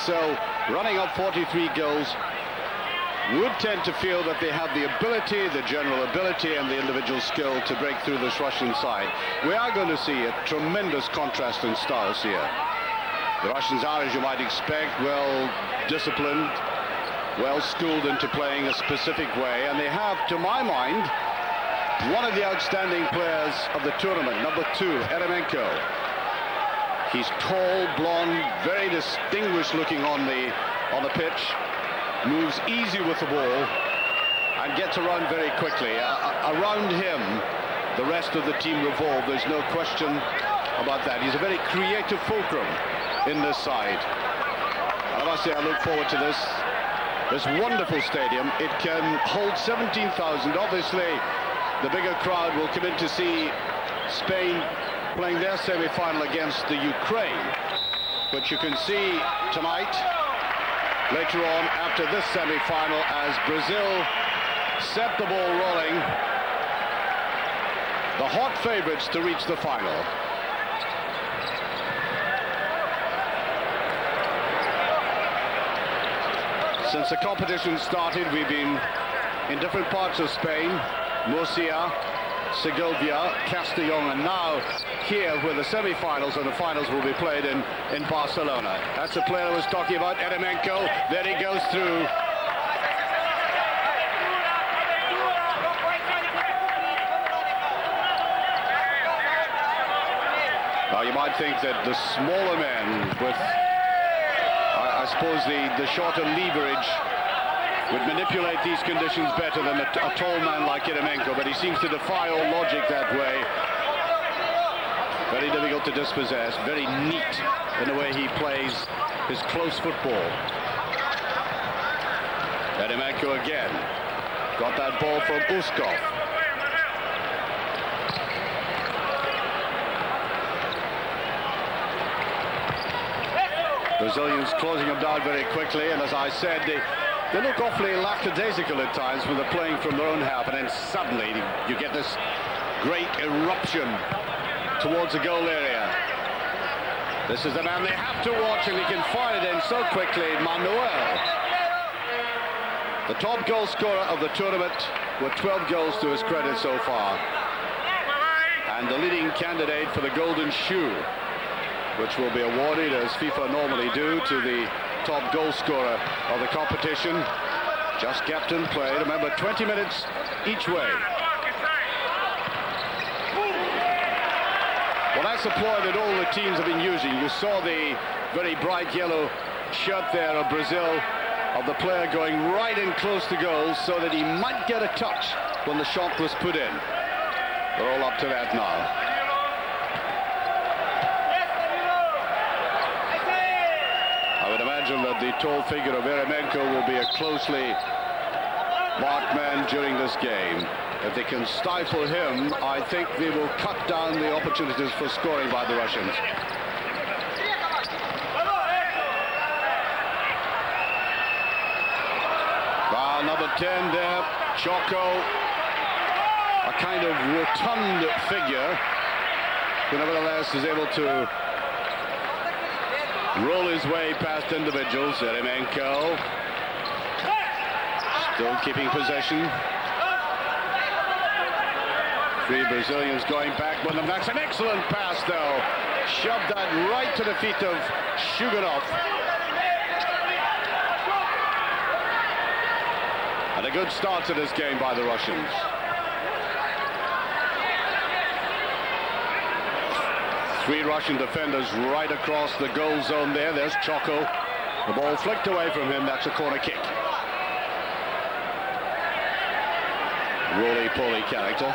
Brazil, running up 43 goals, would tend to feel that they have the ability, the general ability and the individual skill to break through this Russian side. We are going to see a tremendous contrast in styles here. The Russians are, as you might expect, well disciplined, well schooled into playing a specific way, and they have, to my mind, one of the outstanding players of the tournament, number 2, Eremenko. He's tall, blonde, very distinguished looking on the pitch, moves easy with the ball and gets around very quickly. Around him, the rest of the team revolve. There's no question about that. He's a very creative fulcrum in this side. And I must say, I look forward to this wonderful stadium. It can hold 17,000. Obviously, the bigger crowd will come in to see Spain playing their semi-final against the Ukraine, which you can see tonight, later on after this semi-final, as Brazil set the ball rolling, the hot favourites to reach the final. Since the competition started, we've been in different parts of Spain, Murcia, Segovia, Castellón, and now here where the semi-finals and the finals will be played in Barcelona. That's the player I was talking about, Eremenko. There he goes through. Now you might think that the smaller men with, I suppose, the shorter leverage would manipulate these conditions better than a tall man like Eremenko, but he seems to defy all logic that way. Very difficult to dispossess, very neat in the way he plays his close football. Eremenko again, got that ball from Ускov. Brazilians closing them down very quickly, and as I said, they look awfully lackadaisical at times when they're playing from their own half, and then suddenly you get this great eruption towards the goal area. This is the man they have to watch, and he can fire it in so quickly, Manуэль. The top goal scorer of the tournament with 12 goals to his credit so far, and the leading candidate for the golden shoe, which will be awarded, as FIFA normally do, to the top goal scorer of the competition. Just captain play. Remember, 20 minutes each way. Well, that's the ploy that all the teams have been using. You saw the very bright yellow shirt there of Brazil, of the player going right in close to goal so that he might get a touch when the shot was put in. They're all up to that now. I would imagine that the tall figure of Eremenko will be a closely marked man during this game. If they can stifle him, I think they will cut down the opportunities for scoring by the Russians. Number 10 there, Choko, a kind of rotund figure, who nevertheless is able to roll his way past individuals. Eremenko still keeping possession. 3 Brazilians going back with them. That's an excellent pass, though. Shoved that right to the feet of Chugunov. And a good start to this game by the Russians. Three Russian defenders right across the goal zone there. There's Choko. The ball flicked away from him. That's a corner kick. Roly-poly character.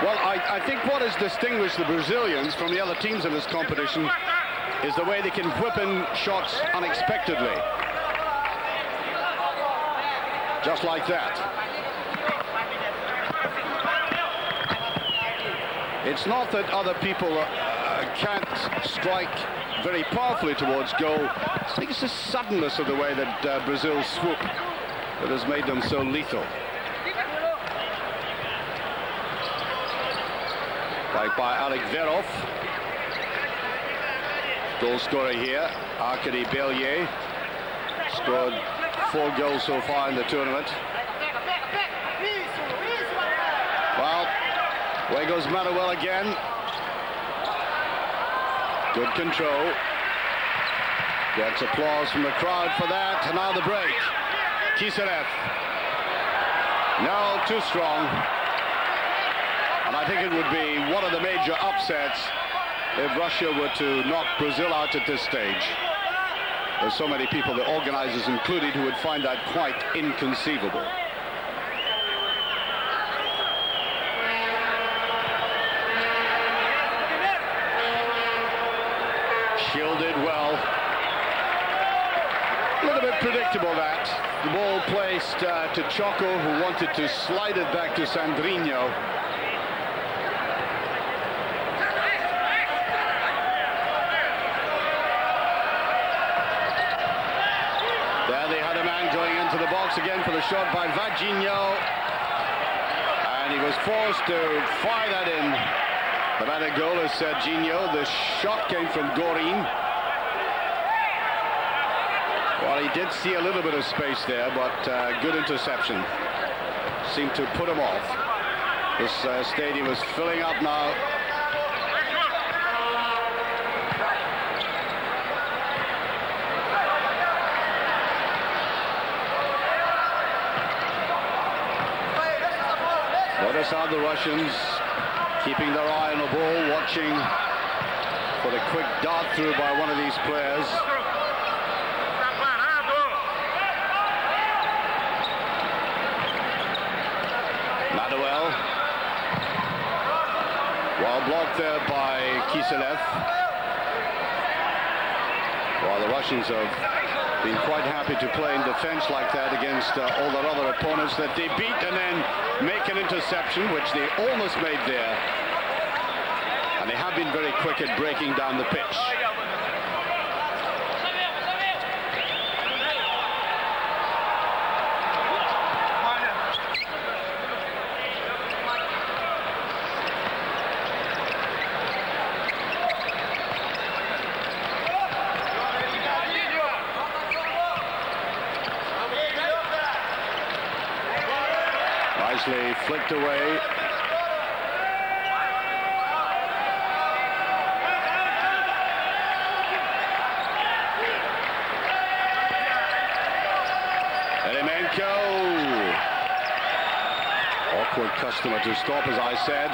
Well, I think what has distinguished the Brazilians from the other teams in this competition is the way they can whip in shots unexpectedly. Just like that. It's not that other people can't strike very powerfully towards goal. I think it's the suddenness of the way that Brazil swoop that has made them so lethal. Like by Aлекберов. Goal scorer here, Arkady Bellier. Scored 4 goals so far in the tournament. Well, away goes Manuel again. Good control. Gets applause from the crowd for that. And now the break. Kiserev. No, too strong. And I think it would be one of the major upsets if Russia were to knock Brazil out at this stage. There's so many people, the organizers included, who would find that quite inconceivable. Shielded well. A little bit predictable that. The ball placed to Choko, who wanted to slide it back to Sandraño. There they had a man going into the box again for the shot by Vaginho. And he was forced to fire that in. The man at goal is Sержinьо. The shot came from Gorin. Well, he did see a little bit of space there, but good interception. Seemed to put him off. This stadium is filling up now. Notice how the Russians keeping their eye on the ball, watching for the quick dart through by one of these players. Manuel. Well blocked there by Kiserev. Well, the Russians have been quite happy to play in defense like that against all their other opponents that they beat and then make an interception, which they almost made there. And they have been very quick at breaking down the pitch. Nicely flicked away. Awkward customer to stop, as I said.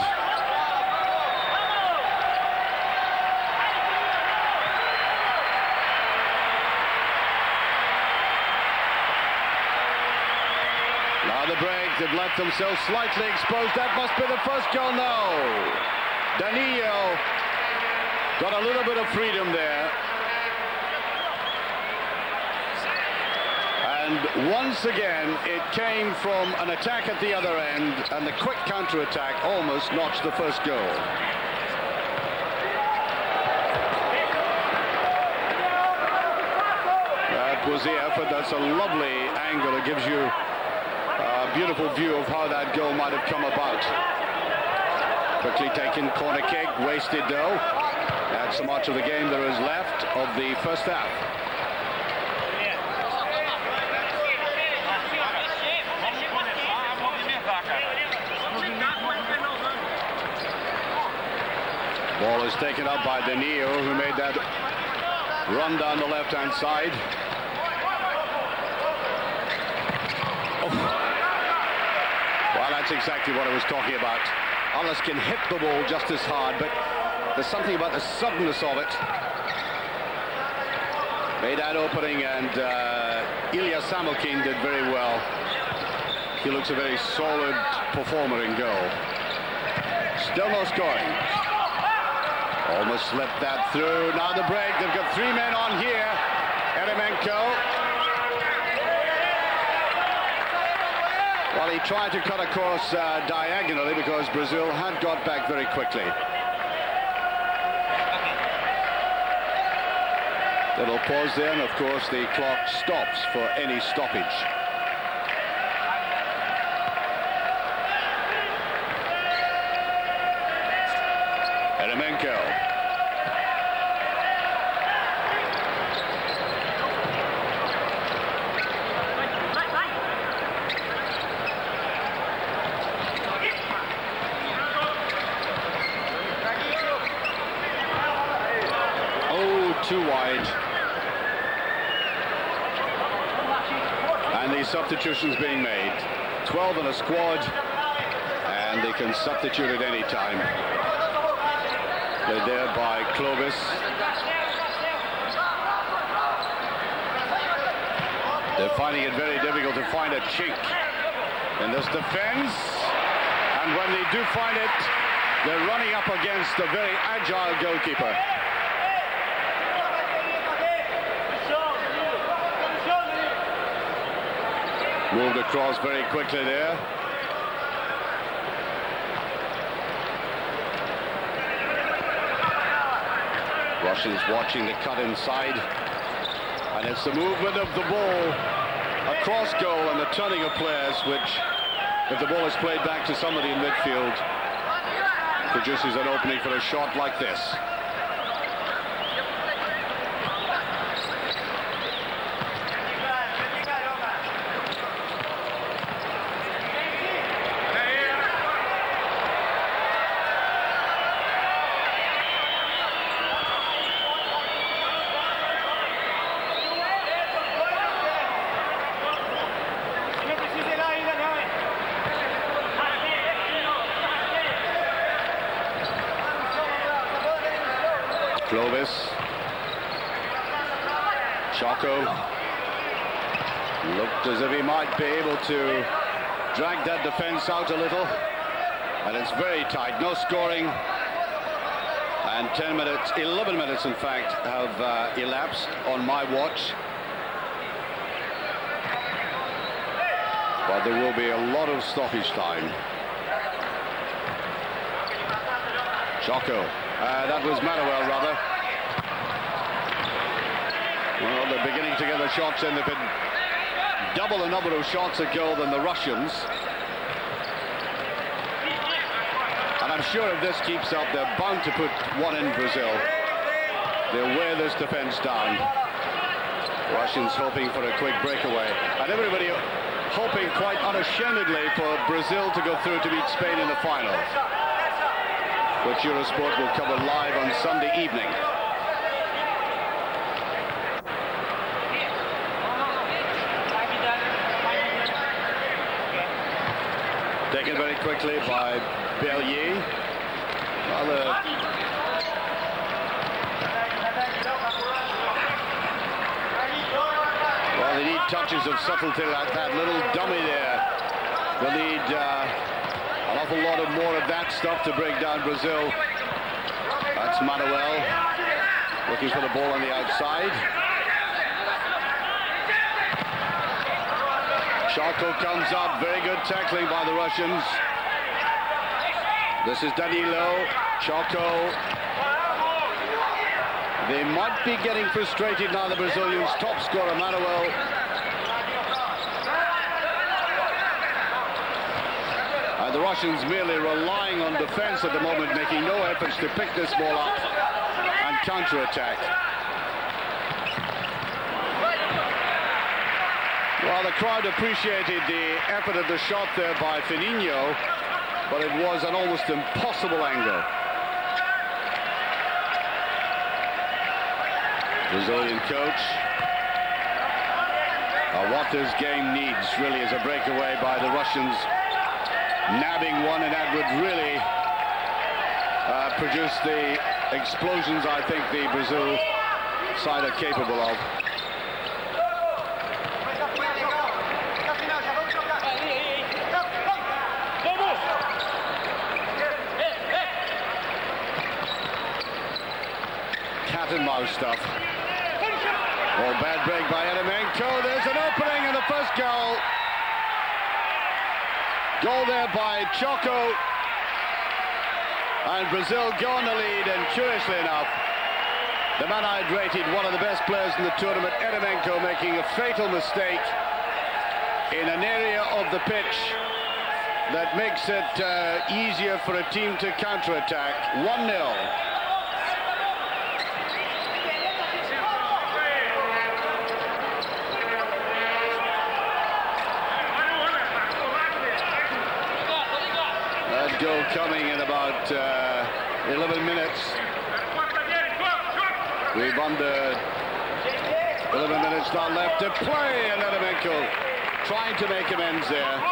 Now the break, they've left themselves slightly exposed. That must be the first goal now. Danilo got a little bit of freedom there. And once again, it came from an attack at the other end, and the quick counter-attack almost notched the first goal. That was the effort. That's a lovely angle. It gives you a beautiful view of how that goal might have come about. Quickly taken corner kick, wasted though. That's so much of the game there is left of the first half. Ball is taken up by Danilo, who made that run down the left-hand side. Oh. Well, that's exactly what I was talking about. Alice can hit the ball just as hard, but there's something about the suddenness of it. Made that opening, and Samохин did very well. He looks a very solid performer in goal. Still no scoring. Almost slipped that through. Now the break. They've got 3 men on here. Eremenko. Well, he tried to cut across diagonally because Brazil had got back very quickly. Little pause there, and of course the clock stops for any stoppage. Eremenko. Too wide. And the substitutions being made. 12 in a squad, and they can substitute at any time. Played there by Klobis. They're finding it very difficult to find a chink in this defense. And when they do find it, they're running up against a very agile goalkeeper. Moved across very quickly there. Russians watching the cut inside. And it's the movement of the ball across goal and the turning of players, which, if the ball is played back to somebody in midfield, produces an opening for a shot like this. Globus, Choko looked as if he might be able to drag that defense out a little, and it's very tight, no scoring, and 10 minutes, 11 minutes in fact, have elapsed on my watch. But there will be a lot of stoppage time. Choko. That was Manuel, rather. Well, they're beginning to get the shots in. They've been double the number of shots at goal than the Russians. And I'm sure if this keeps up, they're bound to put one in Brazil. They'll wear this defense down. Russians hoping for a quick breakaway. And everybody hoping quite unashamedly for Brazil to go through to beat Spain in the final, which Eurosport will cover live on Sunday evening. Taken very quickly by Bellier. Well, they need touches of subtlety like that. Little dummy there. They need an awful lot of more of that stuff to break down Brazil. That's Manuel looking for the ball on the outside. Choko comes up, very good tackling by the Russians. This is Danilo, Choko. They might be getting frustrated now, the Brazilians' top scorer, Manuel. And the Russians merely relying on defense at the moment, making no efforts to pick this ball up and counter-attack. Well, the crowd appreciated the effort of the shot there by Finininho, but it was an almost impossible angle. Brazilian coach. What this game needs really is a breakaway by the Russians, nabbing one, and that would really produce the explosions I think the Brazil side are capable of. Cat and mouse stuff. Oh, bad break by Eremenko. There's an opening in the first goal. Goal there by Choko. And Brazil go on the lead, and curiously enough, the man I'd rated one of the best players in the tournament, Eremenko, making a fatal mistake in an area of the pitch that makes it easier for a team to counter-attack. 1-0. That goal coming in about 11 minutes. We've under 11 minutes now left to play, and Adamenko trying to make amends there.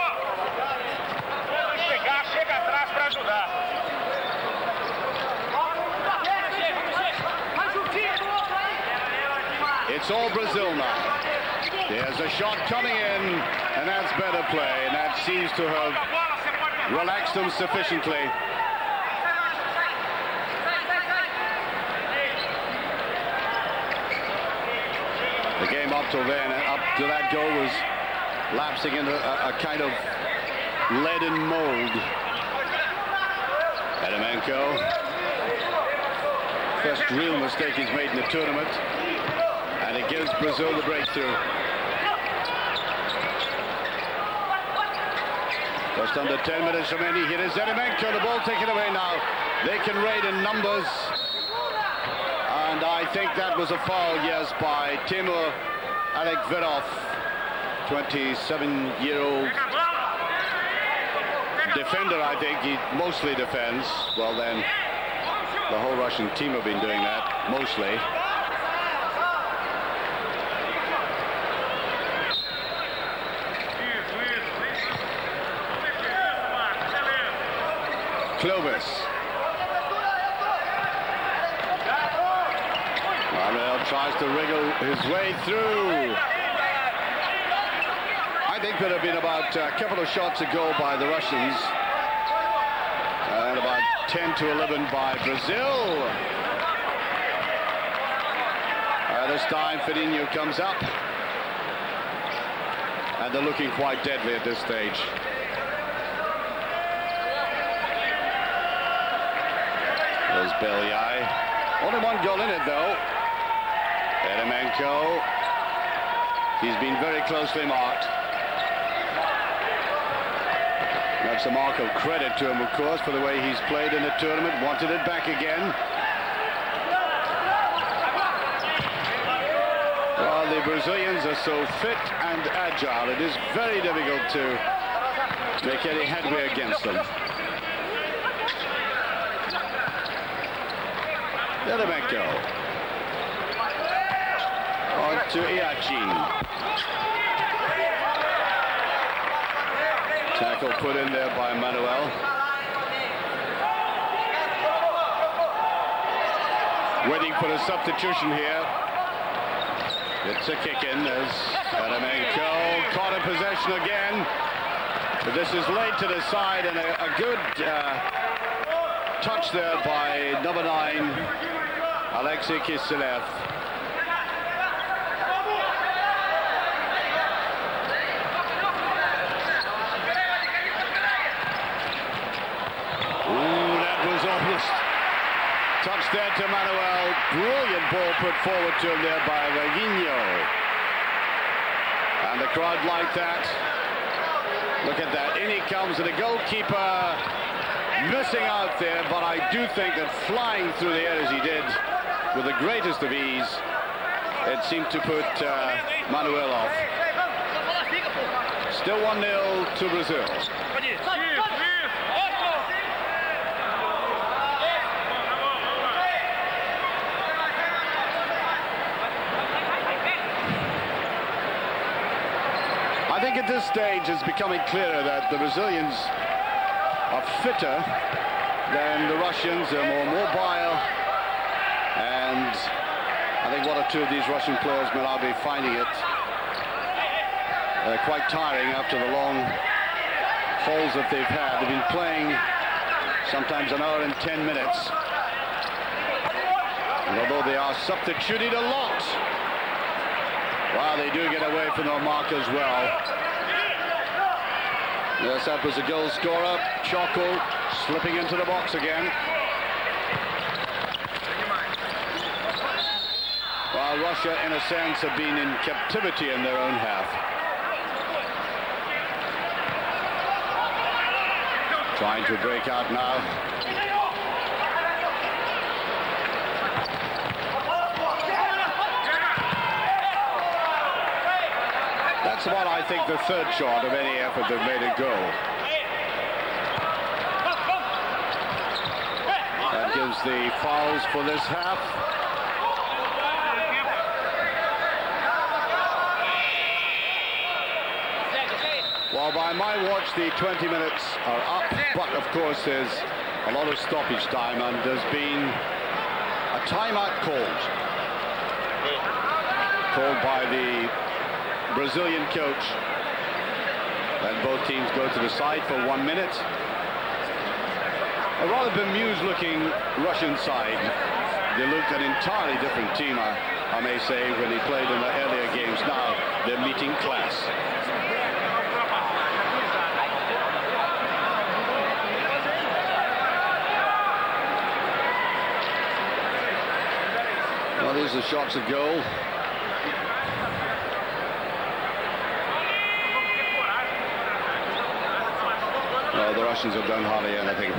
It's all Brazil now. There's a shot coming in, and that's better play, and that seems to have relaxed them sufficiently. The game up till then, up to that goal, was lapsing into a kind of leaden mold. Adamenko, first real mistake he's made in the tournament, and it gives Brazil the breakthrough. Just under 10 minutes remaining. Here is Adamenko, the ball taken away now. They can raid in numbers. And I think that was a foul, yes, by Timur Aлекберов, 27-year-old defender, I think. He mostly defends. Well, then, the whole Russian team have been doing that, mostly. Klobis. Manуэль tries to wriggle his way through. I think there have been about a couple of shots a goal by the Russians, and about 10 to 11 by Brazil. This time Finininho comes up, and they're looking quite deadly at this stage. There's Bellier. Only one goal in it, though. Adamenko. He's been very closely marked. That's a mark of credit to him, of course, for the way he's played in the tournament. Wanted it back again. Well, the Brazilians are so fit and agile. It is very difficult to make any headway against them. Adamenko. On to Iachin. Tackle put in there by Manuel. Waiting for a substitution here. It's a kick in as Adamenko caught in possession again. But this is laid to the side, and a good touch there by number 9, Alexei Kiselev. Ooh, that was almost touched there to Manuel. Brilliant ball put forward to him there by Vaginьo. And the crowd like that. Look at that. In he comes, and the goalkeeper missing out there, but I do think that flying through the air as he did with the greatest of ease, it seemed to put Manuel off. Still 1-0 to Brazil. I think at this stage it's becoming clearer that the Brazilians are fitter than the Russians. They're more mobile, and I think one or two of these Russian players may now be finding it quite tiring after the long falls that they've had. They've been playing sometimes an hour and 10 minutes, and although they are substituted a lot, well, they do get away from their mark as well. Yes, that was a goal scorer. Choko slipping into the box again. While Russia, in a sense, have been in captivity in their own half. Trying to break out now. That's about, I think, the third shot of any effort that made it go. That gives the fouls for this half. Well, by my watch, the 20 minutes are up, but of course there's a lot of stoppage time, and there's been a timeout called by the Brazilian coach. And both teams go to the side for 1 minute. A rather bemused-looking Russian side. They looked an entirely different team, I may say, when they played in the earlier games. Now they're meeting class. Well, these are shots at goal. No, the Russians have done hardly anything.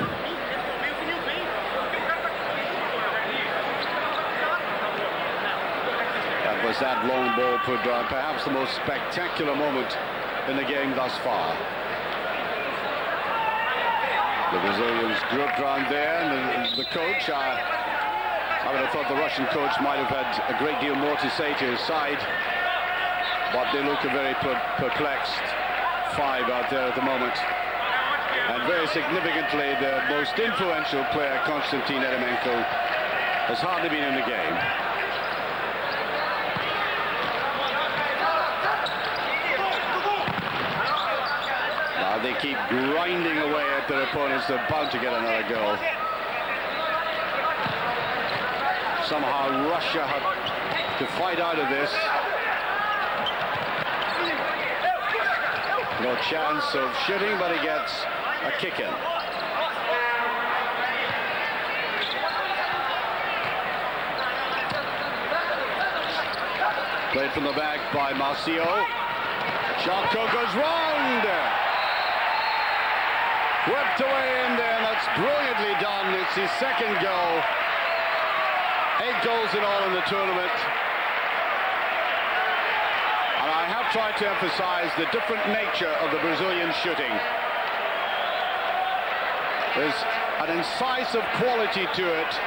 That was that long ball put down, perhaps the most spectacular moment in the game thus far. The Brazilians grouped around there, and the coach, I would have thought the Russian coach might have had a great deal more to say to his side, but they look a very perplexed five out there at the moment. And very significantly, the most influential player, Konstantin Eremenko, has hardly been in the game. Now they keep grinding away at their opponents. They're bound to get another goal. Somehow Russia had to fight out of this. No chance of shooting, but he gets a kick in. Played from the back by Marsio. Choko goes round. Whipped away in there, and that's brilliantly done. It's his second goal. 8 goals in all in the tournament. And I have tried to emphasize the different nature of the Brazilian shooting. There's an incisive quality to it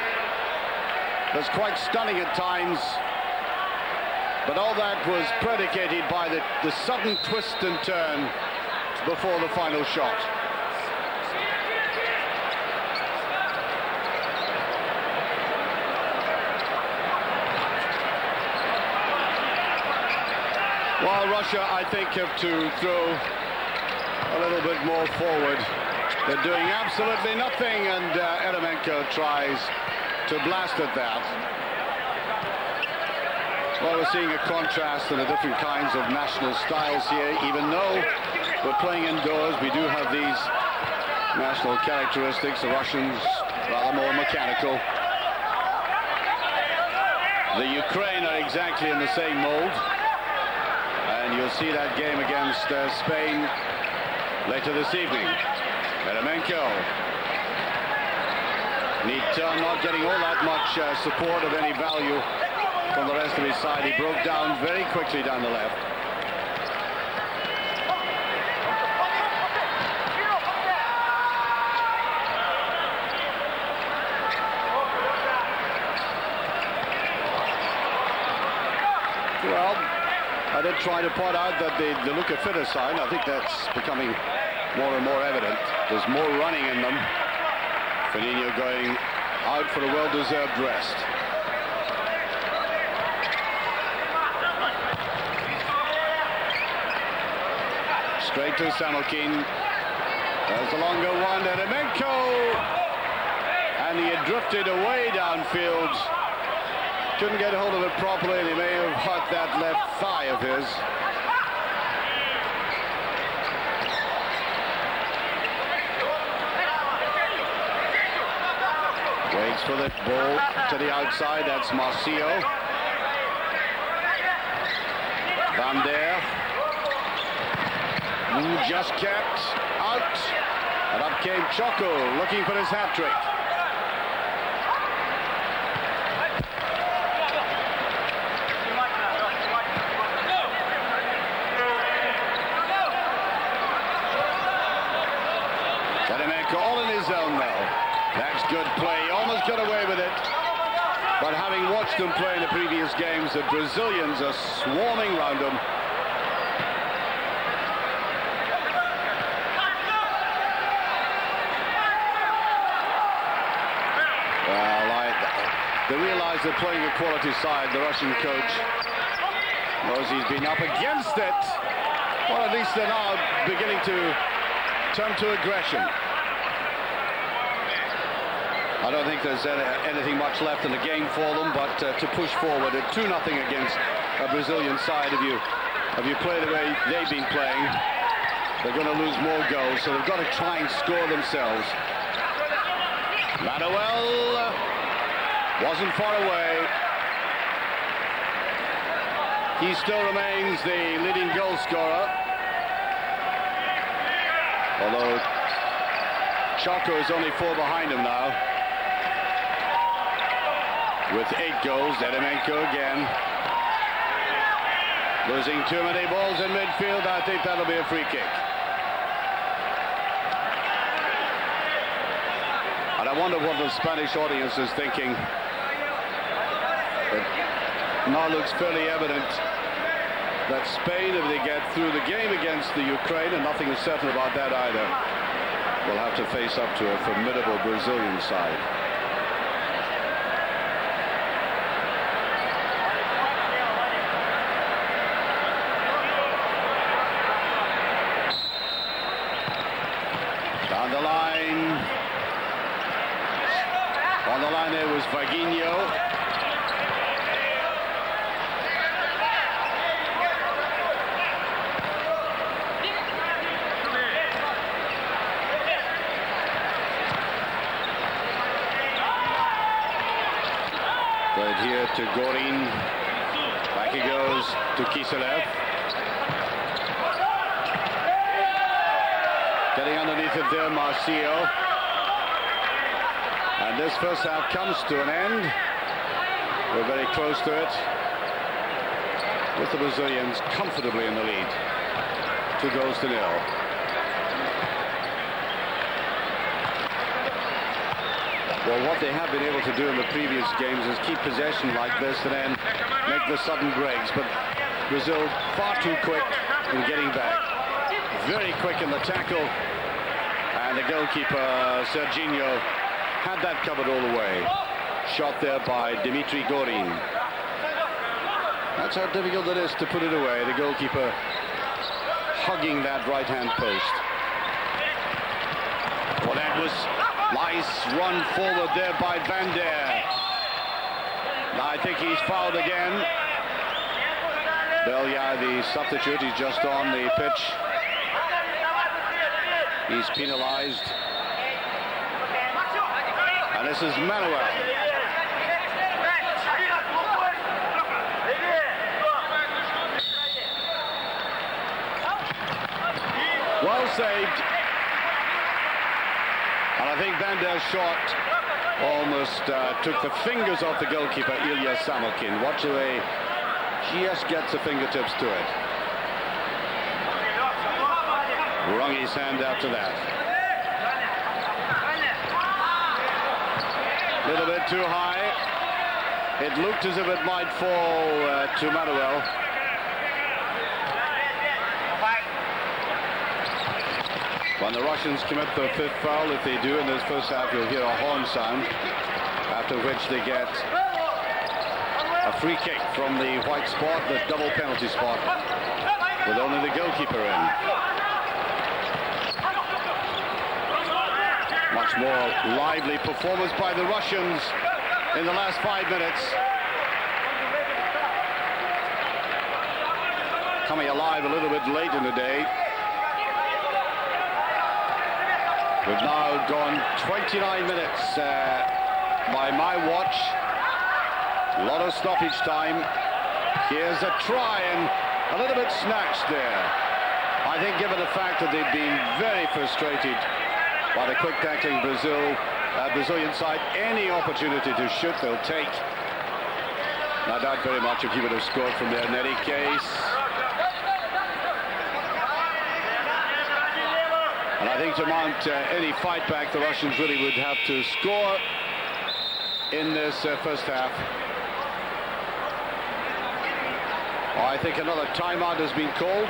that's quite stunning at times. But all that was predicated by the sudden twist and turn before the final shot. Well, Russia, I think, have to throw a little bit more forward. They're doing absolutely nothing, and Eremenko tries to blast at that. Well, we're seeing a contrast in the different kinds of national styles here. Even though we're playing indoors, we do have these national characteristics. The Russians, rather more mechanical. The Ukraine are exactly in the same mold. And you'll see that game against Spain later this evening. Eremenko. Not getting all that much support of any value from the rest of his side. He broke down very quickly down the left. Well, I did try to point out that they look a fitter side. I think that's becoming more and more evident. There's more running in them. Finininho going out for a well-deserved rest. Straight to Samохин. There's a longer one, Eremenko. And he had drifted away downfield. Couldn't get hold of it properly, and he may have hurt that left thigh of his. Waits for the ball to the outside. That's Marsiо. Van der. Just kept out. And up came Choko, looking for his hat-trick. All in his zone now. That's good play. He almost got away with it. But having watched them play in the previous games, the Brazilians are swarming round them. Well, they realise they're playing a quality side. The Russian coach knows he's been up against it. Well, at least they're now beginning to turn to aggression. I don't think there's anything much left in the game for them, but to push forward at 2-0 against a Brazilian side, if you play the way they've been playing, they're going to lose more goals, so they've got to try and score themselves. Manуэль wasn't far away. He still remains the leading goal scorer, although Choko is only 4 behind him now. With 8 goals, Eremenko again. Losing too many balls in midfield. I think that'll be a free kick. And I wonder what the Spanish audience is thinking. It now looks fairly evident that Spain, if they get through the game against the Ukraine, and nothing is certain about that either, will have to face up to a formidable Brazilian side. On the line there was Vaginьo. Played here to Gorin. Back he goes to Kiselev. Getting underneath it there, Marsiо. And this first half comes to an end. We're very close to it, with the Brazilians comfortably in the lead. 2-0. Well, what they have been able to do in the previous games is keep possession like this and then make the sudden breaks. But Brazil far too quick in getting back. Very quick in the tackle. And the goalkeeper, Sержinьo, had that covered all the way. Shot there by Dimitri Gorin. That's how difficult it is to put it away. The goalkeeper hugging that right-hand post. Well, that was nice run forward there by Van der. I think he's fouled again. Belja, the substitute, he's just on the pitch. He's penalized. And this is Manуэль. Well saved. And I think Van der's shot almost took the fingers off the goalkeeper, Ilya Samokhin. Watch the way he just gets the fingertips to it. Wrung his hand after that. A little bit too high. It looked as if it might fall to Manуэль. When the Russians commit the 5th foul, if they do in this first half, you'll hear a horn sound, after which they get a free kick from the white spot, the double penalty spot, with only the goalkeeper in. Much more lively performance by the Russians in the last 5 minutes. Coming alive a little bit late in the day. We've now gone 29 minutes by my watch. A lot of stoppage time. Here's a try and a little bit snatched there. I think given the fact that they've been very frustrated by the quick tackling Brazilian side. Any opportunity to shoot, they'll take. I doubt very much if he would have scored from there in any case. And I think to mount any fight back, the Russians really would have to score in this first half. I think another timeout has been called.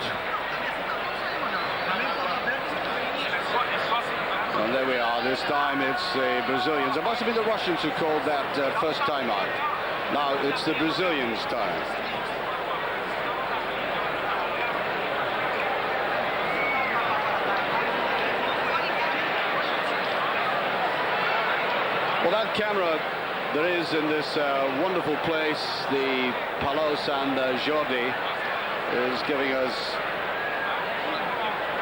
And there we are. This time it's the Brazilians. It must have been the Russians who called that first timeout. Now it's the Brazilians' time. Well, that camera there is in this wonderful place, the Palaus and Jordi, is giving us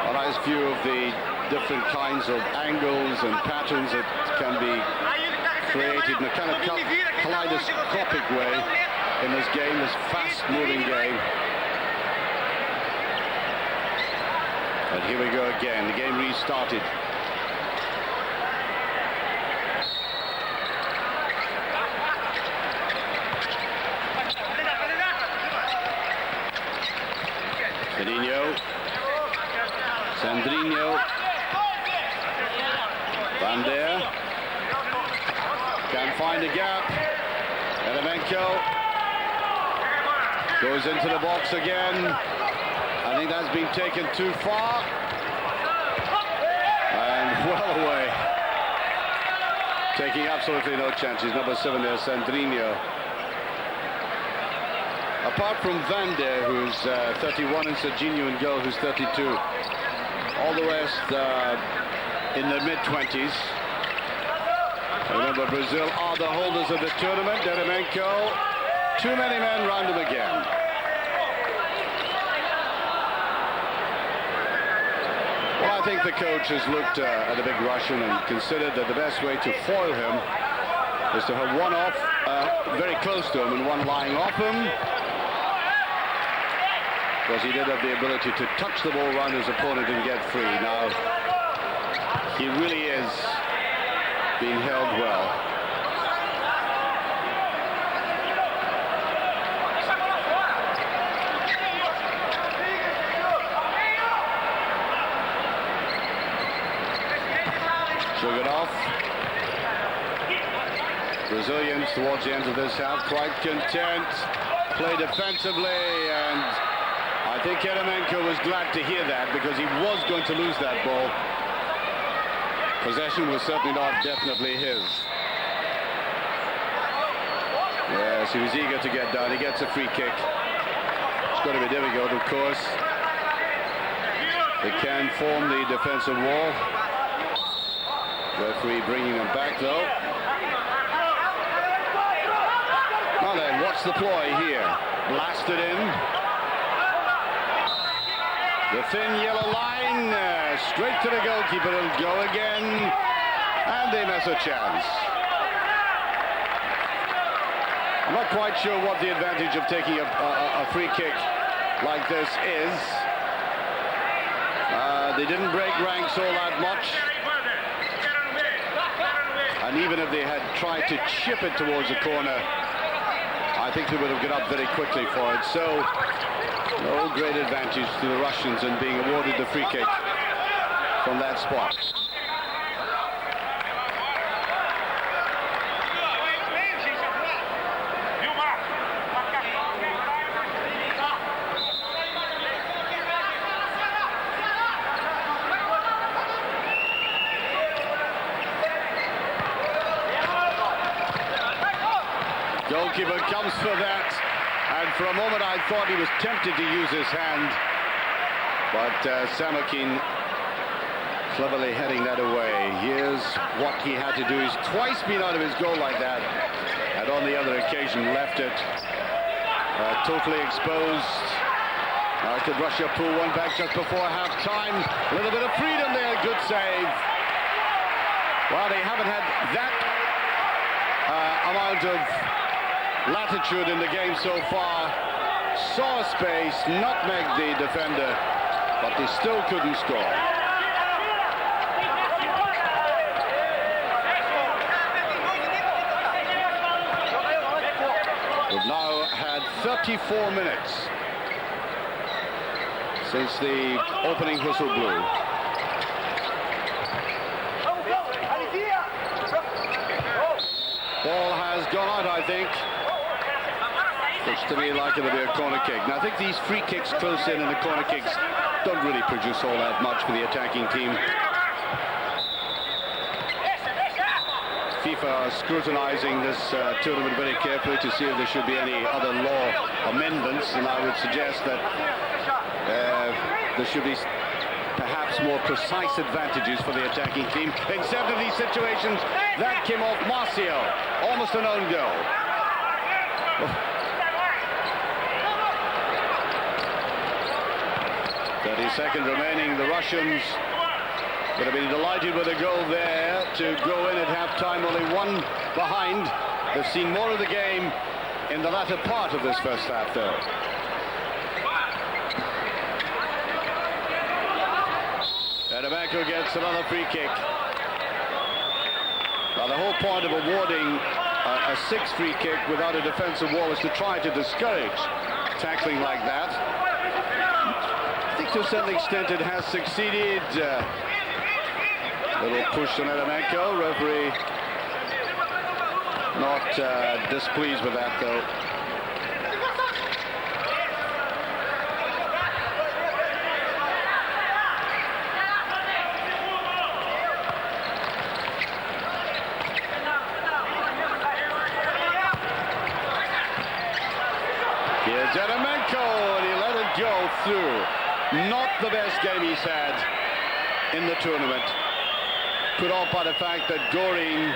a nice view of the different kinds of angles and patterns that can be created in a kind of kaleidoscopic way in this game, this fast-moving game. And here we go again, the game restarted. Finininho, Sandrainho, Van der, can find a gap, Elemenko, goes into the box again. I think that's been taken too far, and well away. Taking absolutely no chances, number 7 there, Sandrainho. Apart from Van der, who's 31, and Sержinьо in goal, who's 32. All the rest in the mid-20s. Remember, Brazil are the holders of the tournament. Elemenko, too many men round him again. Well, I think the coach has looked at the big Russian and considered that the best way to foil him is to have one off, very close to him, and one lying off him. Because he did have the ability to touch the ball around his opponent and get free. Now, he really is being held well. Chugunov. Brazilians towards the end of this half quite content. Play defensively, and I think Elemenko was glad to hear that, because he was going to lose that ball. Possession was certainly not definitely his. Yes, he was eager to get down. He gets a free kick. It's going to be difficult, of course. They can form the defensive wall. Referee bringing them back, though. Now then, what's the ploy here? Blasted in. The thin yellow line, straight to the goalkeeper, it'll go again, and they miss a chance. I'm not quite sure what the advantage of taking a free kick like this is. They didn't break ranks all that much. And even if they had tried to chip it towards the corner, I think they would have got up very quickly for it. So, no great advantage to the Russians in being awarded the free kick from that spot. Goalkeeper comes for that. And for a moment I thought he was tempted to use his hand, but Samохин cleverly heading that away. Here's what he had to do. He's twice been out of his goal like that, and on the other occasion left it totally exposed. Now could Russia pull one back just before half-time? A little bit of freedom there, good save. Well, they haven't had that amount of latitude in the game so far. Saw space, nutmegged the defender, but they still couldn't score. We've now had 34 minutes since the opening whistle blew. Ball has gone out, I think. Looks to me like it'll be a corner kick. Now, I think these free kicks close in and the corner kicks don't really produce all that much for the attacking team. FIFA are scrutinizing this tournament very carefully to see if there should be any other law amendments, and I would suggest that there should be perhaps more precise advantages for the attacking team. In several of these situations, that came off Marsio, almost an own goal. 30 seconds remaining. The Russians would have been delighted with a goal there to go in at half-time, only one behind. They've seen more of the game in the latter part of this first half, though. Adebanko gets another free kick. Now, the whole point of awarding a sixth free kick without a defensive wall is to try to discourage tackling like that. I think to a certain extent it has succeeded. Little push on Adebanko. Referee not displeased with that, though. Here's Adebanko, and he let it go through. Not the best game he's had in the tournament. Put off by the fact that Goring,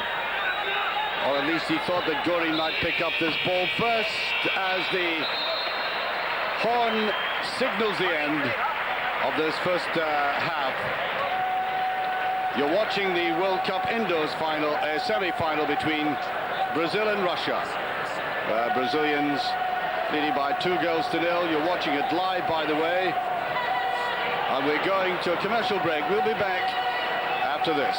or at least he thought that Goring might pick up this ball first as the horn signals the end of this first half. You're watching the World Cup indoors final, semi-final between Brazil and Russia. Brazilians leading by 2-0. You're watching it live, by the way. And we're going to a commercial break. We'll be back after this.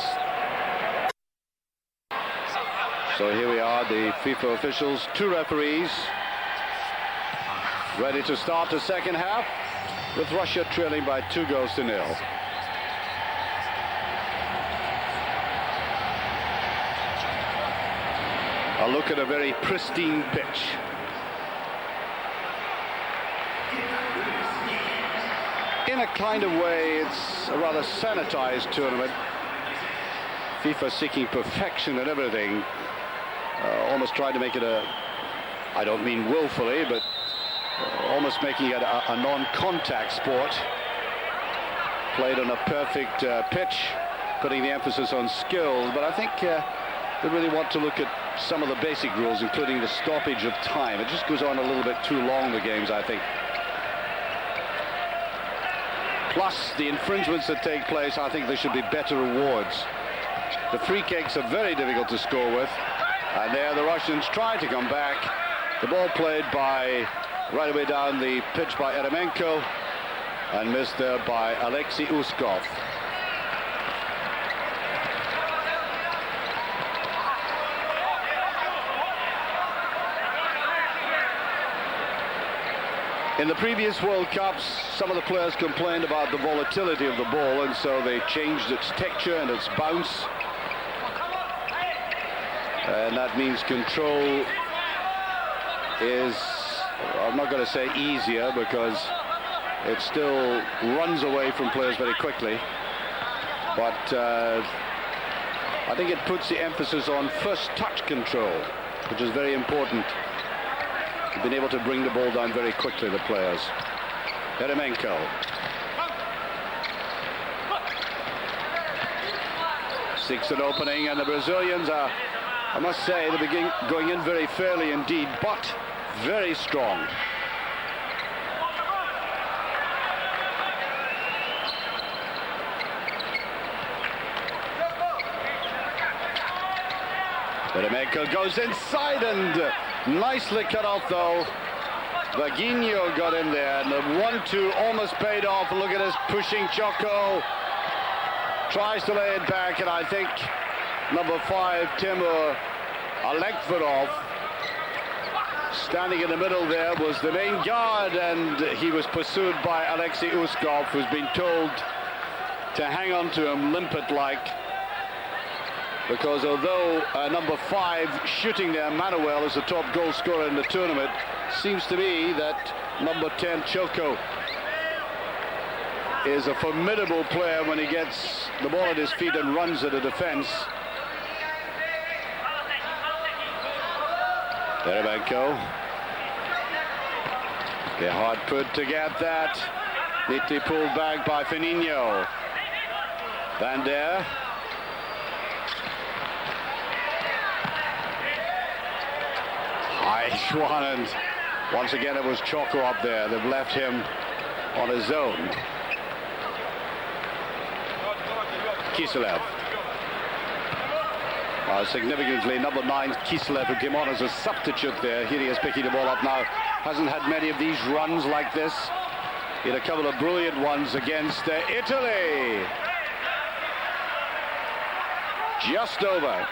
So here we are, the FIFA officials, 2 referees, ready to start the second half, with Russia trailing by 2-0. A look at a very pristine pitch. In a kind of way, it's a rather sanitized tournament. FIFA seeking perfection and everything. Almost trying to make it I don't mean willfully, but almost making it a non-contact sport. Played on a perfect pitch, putting the emphasis on skills. But I think they really want to look at some of the basic rules, including the stoppage of time. It just goes on a little bit too long, the games, I think. Plus the infringements that take place, I think there should be better rewards. The free kicks are very difficult to score with. And there the Russians try to come back. The ball played by, right away down the pitch by Adebanko, and missed there by Alexei Усков. In the previous World Cups, some of the players complained about the volatility of the ball, and so they changed its texture and its bounce. And that means control is, I'm not going to say easier, because it still runs away from players very quickly. But I think it puts the emphasis on first touch control, which is very important. You've been able to bring the ball down very quickly, the players. Adebanko. Seeks an opening, and the Brazilians are, I must say, they begin going in very fairly indeed, but very strong. Adebanko goes inside and nicely cut off, though. Vaginьo got in there, and the 1-2 almost paid off. Look at this pushing Choko. Tries to lay it back, and I think number 5, Timur Aлекберов, Standing in the middle there was the main guard, and he was pursued by Alexei Усков, who's been told to hang on to him, limp it like, because although number 5 shooting there, Manуэль, is the top goal scorer in the tournament, seems to me that number 10 Choko is a formidable player when he gets the ball at his feet and runs at a defense. Derebenko. They're hard put to get that. Neatly pulled back by Finininho. Van der. Nice one, and once again it was Choko up there. They've left him on his own. Kiselev. Significantly, number 9 Kiselev, who came on as a substitute there. Here he is picking the ball up now. Hasn't had many of these runs like this. He had a couple of brilliant ones against Italy. Just over.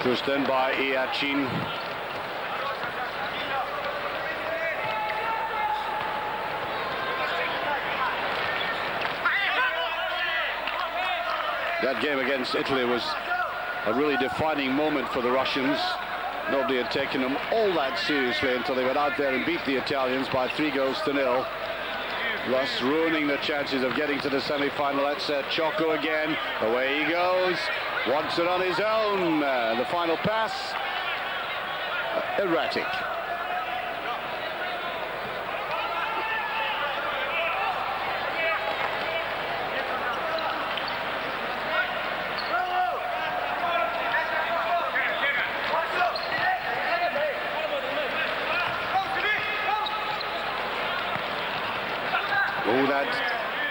Pushed in by Iachin. That game against Italy was a really defining moment for the Russians. Nobody had taken them all that seriously until they went out there and beat the Italians by 3-0, thus ruining the chances of getting to the semi-final. That's Choko again. Away he goes. Wants it on his own. The final pass, erratic.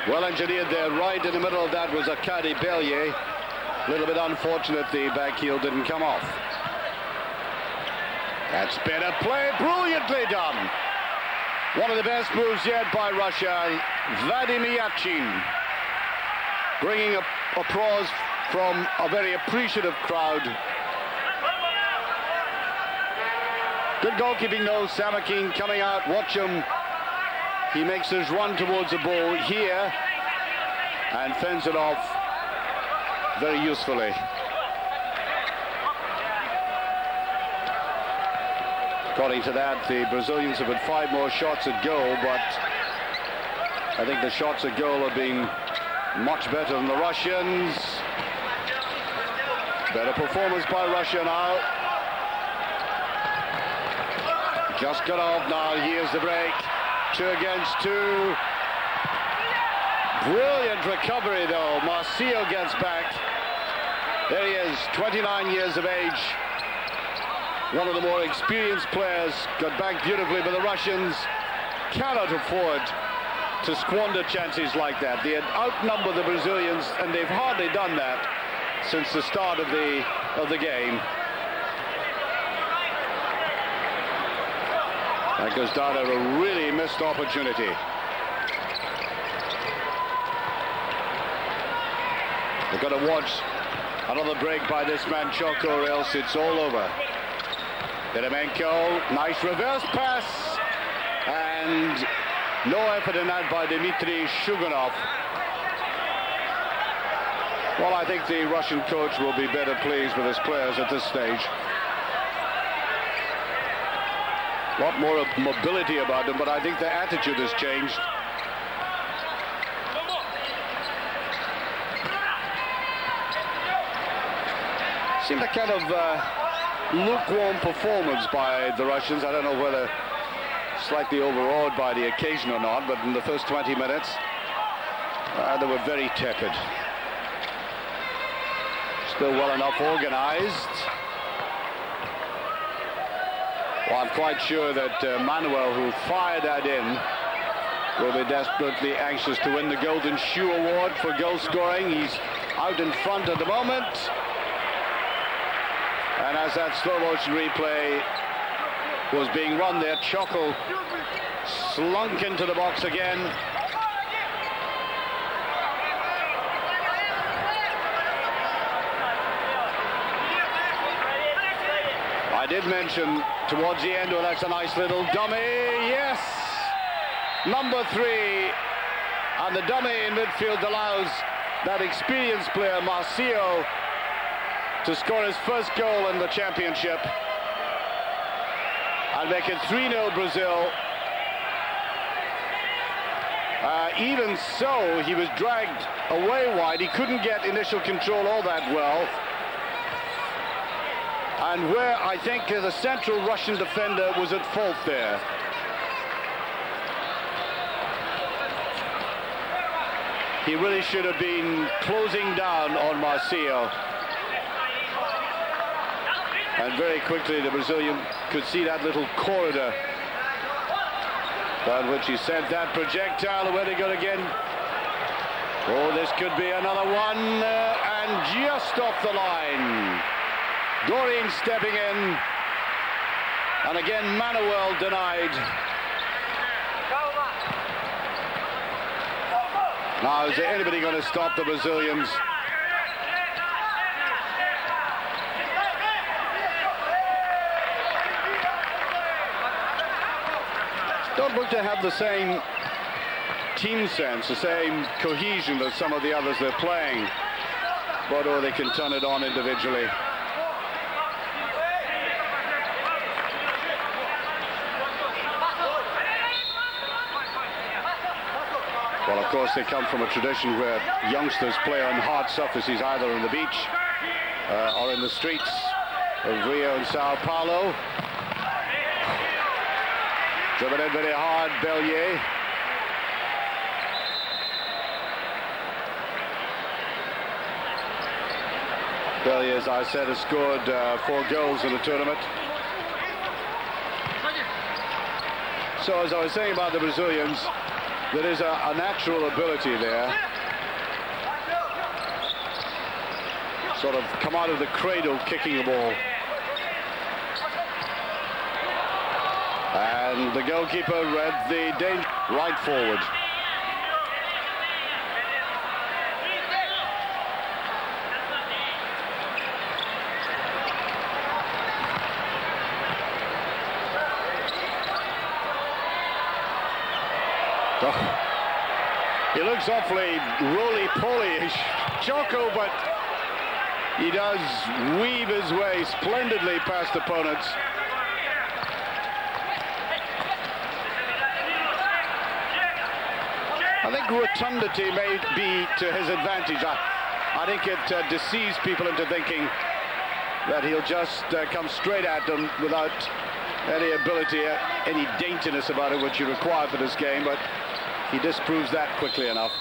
Well engineered there, right in the middle of that was Akadi Bellier. A little bit unfortunate the back heel didn't come off. That's better play, brilliantly done. One of the best moves yet by Russia, Vladimir Yachin. Bringing applause from a very appreciative crowd. Good goalkeeping though, Samохин coming out, watch him. He makes his run towards the ball here and fends it off very usefully. According to that, the Brazilians have had 5 more shots at goal, but I think the shots at goal are being much better than the Russians. Better performance by Russia now. Just got off now, here's the break. 2 against 2. Brilliant recovery though. Marsial gets back. There he is, 29 years of age. One of the more experienced players. Got back beautifully, but the Russians cannot afford to squander chances like that. They had outnumbered the Brazilians, and they've hardly done that since the start of the game. That goes down to a really missed opportunity. They've got to watch another break by this man Choko, or else it's all over. Derebenko, nice reverse pass, and no effort in that by Dmitry Chugunov. Well, I think the Russian coach will be better pleased with his players at this stage. A lot more mobility about them, but I think their attitude has changed. Seemed a kind of lukewarm performance by the Russians. I don't know whether slightly overawed by the occasion or not, but in the first 20 minutes, they were very tepid. Still well enough organized. Well, I'm quite sure that Manуэль, who fired that in, will be desperately anxious to win the Golden Shoe Award for goal scoring. He's out in front at the moment. And as that slow motion replay was being run there, Choko slunk into the box again. did mention towards the end, well, that's a nice little dummy. Yes! Number 3. And the dummy in midfield allows that experienced player, Marsio, to score his first goal in the championship. And make it 3-0 Brazil. Even so, he was dragged away wide. He couldn't get initial control all that well. And where I think the central Russian defender was at fault there. He really should have been closing down on Marsiо. And very quickly the Brazilian could see that little corridor down which he sent that projectile. Where they go again? Oh, this could be another one. And just off the line. Doreen stepping in. And again, Manuel denied. Now, is there anybody going to stop the Brazilians? Don't look to have the same team sense, the same cohesion as some of the others they're playing. But oh, they can turn it on individually. Well, of course, they come from a tradition where youngsters play on hard surfaces, either on the beach or in the streets of Rio and Sao Paulo. Driven in very hard, Bellier. Bellier, as I said, has scored 4 goals in the tournament. So, as I was saying about the Brazilians, there is a natural ability there. Sort of come out of the cradle kicking the ball. And the goalkeeper read the danger right forward. Oh, he looks awfully roly-poly-ish, Choko, but he does weave his way splendidly past opponents. I think rotundity may be to his advantage. I think it deceives people into thinking that he'll just come straight at them without any ability, any daintiness about it, which you require for this game, but he disproves that quickly enough.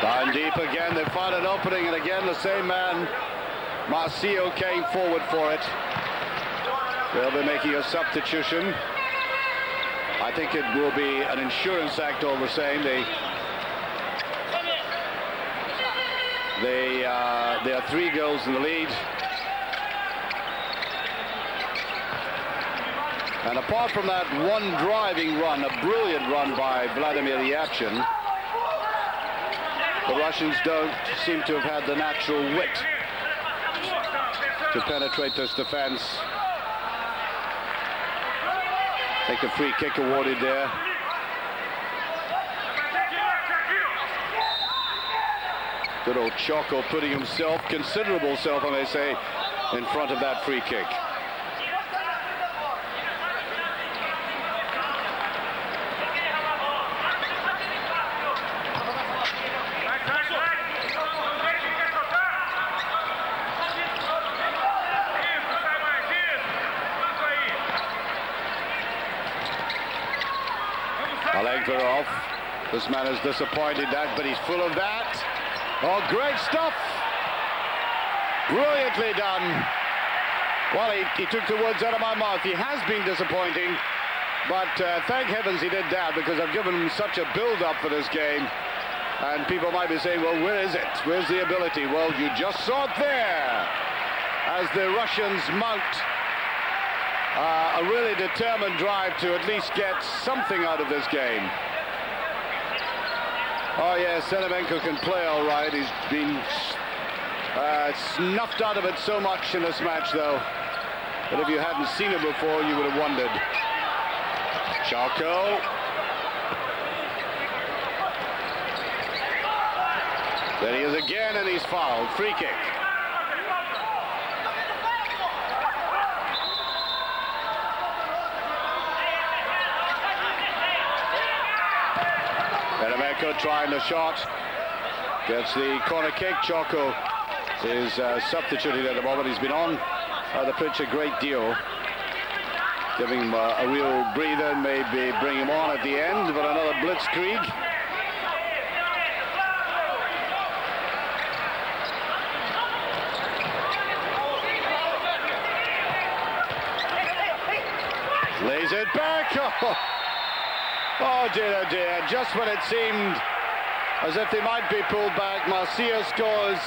Down deep again, they found an opening, and again the same man, Marsiо, came forward for it. They'll be making a substitution. I think it will be an insurance act all the same. They are 3 goals in the lead. And apart from that one driving run, a brilliant run by Vladimir Yatchin, the Russians don't seem to have had the natural wit to penetrate this defense. Take a free kick awarded there. Good old Choko putting himself, considerable self, I may say, in front of that free kick. Alegberov, this man is disappointed that, but he's full of that. Oh, great stuff! Brilliantly done. Well, he took the words out of my mouth. He has been disappointing, But thank heavens he did that, because I've given him such a build-up for this game. And people might be saying, well, where is it? Where's the ability? Well, you just saw it there as the Russians mount a really determined drive to at least get something out of this game. Oh, yeah, Selemenko can play all right. He's been snuffed out of it so much in this match, though. But if you hadn't seen him before, you would have wondered. Choko. There he is again, and he's fouled. Free kick. Selemenko trying the shot. Gets the corner kick. Choko is substituted at the moment. He's been on the pitch a great deal. Giving him a real breather, maybe bring him on at the end, but another blitzkrieg. Lays it back. Oh dear, oh dear. Just when it seemed as if they might be pulled back, Marsiu scores